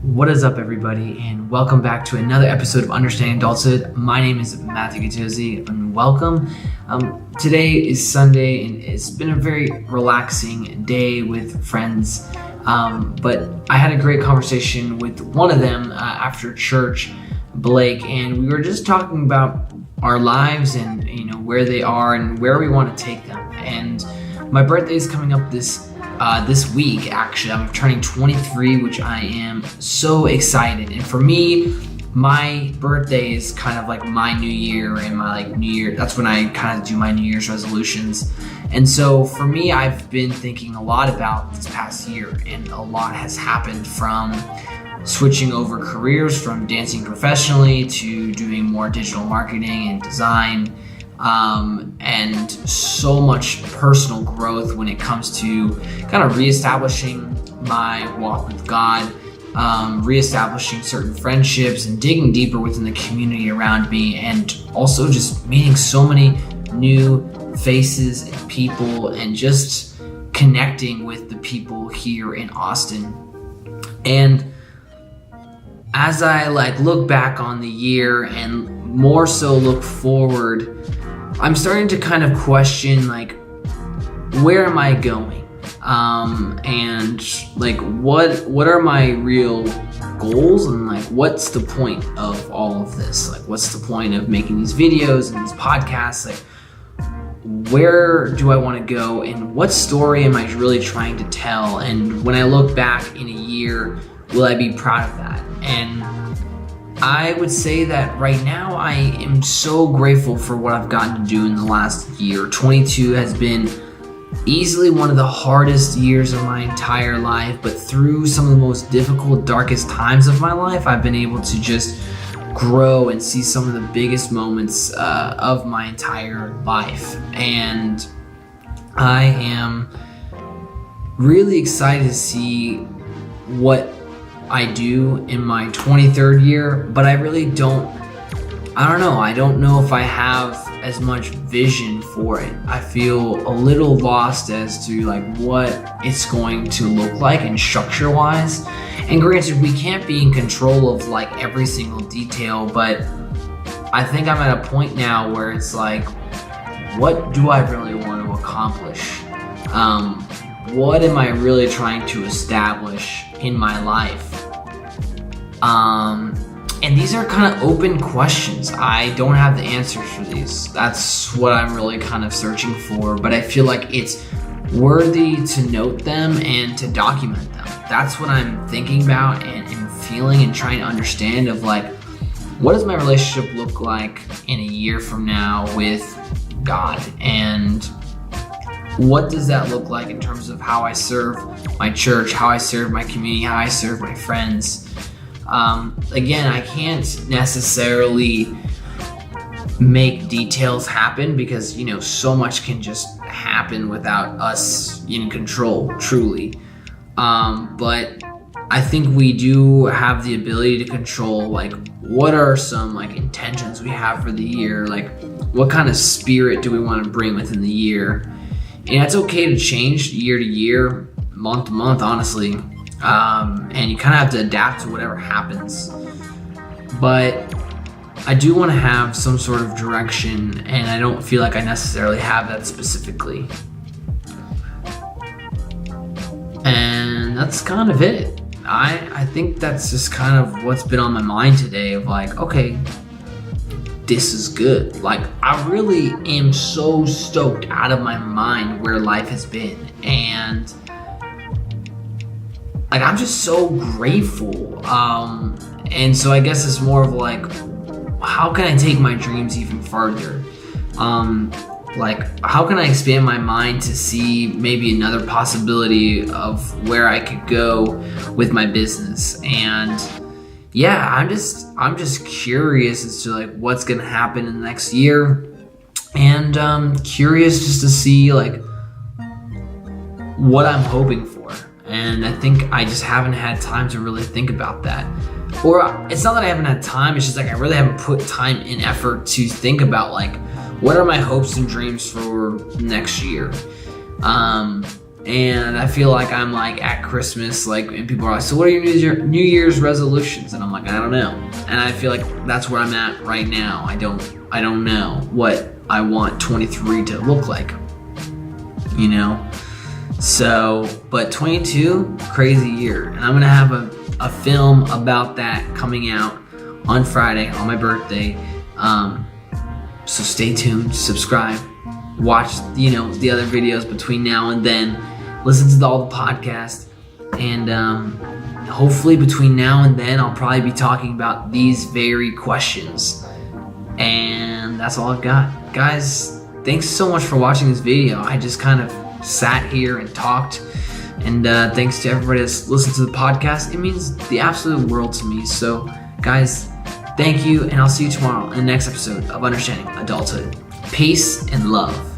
What is up, everybody, and welcome back to another episode of Understanding Adulthood. My name is Matthew Gattozzi, and welcome. Today is Sunday, and it's been a very relaxing day with friends, but I had a great conversation with one of them after church, Blake, and we were just talking about our lives and where they are and where we want to take them. And my birthday is coming up this week. Actually, I'm turning 23, which I am so excited. And for me, my birthday is kind of like my new year, and my new year, that's when I kind of do my New Year's resolutions. And so for me, I've been thinking a lot about this past year, and a lot has happened, from switching over careers from dancing professionally to doing more digital marketing and design, and so much personal growth when it comes to kind of reestablishing my walk with God, reestablishing certain friendships and digging deeper within the community around me, and also just meeting so many new faces and people and just connecting with the people here in Austin. And as I look back on the year and more so look forward, I'm starting to kind of question where am I going, and what are my real goals, and what's the point of all of this? What's the point of making these videos and these podcasts? Where do I want to go, and what story am I really trying to tell? And when I look back in a year, will I be proud of that? And I would say that right now I am so grateful for what I've gotten to do in the last year. 22 has been easily one of the hardest years of my entire life, but through some of the most difficult, darkest times of my life, I've been able to just grow and see some of the biggest moments of my entire life. And I am really excited to see what I do in my 23rd year, but I don't know if I have as much vision for it. I feel a little lost as to what it's going to look like and structure wise. And granted, we can't be in control of every single detail, but I think I'm at a point now where it's what do I really want to accomplish? What am I really trying to establish in my life? And these are kind of open questions. I don't have the answers for these. That's what I'm really kind of searching for, but I feel like it's worthy to note them and to document them. That's what I'm thinking about and feeling and trying to understand of what does my relationship look like in a year from now with God? And what does that look like in terms of how I serve my church, how I serve my community, how I serve my friends? Again, I can't necessarily make details happen because, so much can just happen without us in control, truly. But I think we do have the ability to control, what are some, intentions we have for the year? What kind of spirit do we want to bring within the year? And it's okay to change year to year, month to month, honestly. And you kind of have to adapt to whatever happens. But I do want to have some sort of direction, and I don't feel like I necessarily have that specifically. And that's kind of it. I think that's just kind of what's been on my mind today of okay, this is good. I really am so stoked out of my mind where life has been. And I'm just so grateful. And so I guess it's more of how can I take my dreams even further? How can I expand my mind to see maybe another possibility of where I could go with my business? And yeah, I'm just curious as to what's gonna happen in the next year, and curious just to see what I'm hoping for. And I think I just haven't had time to really think about that. Or it's not that I haven't had time, it's just I really haven't put time and effort to think about what are my hopes and dreams for next year. And I feel like I'm like at Christmas, like, and people are like, so what are your New Year's resolutions? And I'm like, I don't know. And I feel like that's where I'm at right now. I don't know what I want 23 to look like, you know? So, but 22, crazy year. And I'm gonna have a film about that coming out on Friday, on my birthday. So stay tuned, subscribe, watch, the other videos between now and then. Listen to all the podcasts, and hopefully between now and then I'll probably be talking about these very questions. And that's all I've got. Guys, thanks so much for watching this video. I just kind of sat here and talked, and thanks to everybody that's listened to the podcast. It means the absolute world to me. So guys, thank you, and I'll see you tomorrow in the next episode of Understanding Adulthood. Peace and love.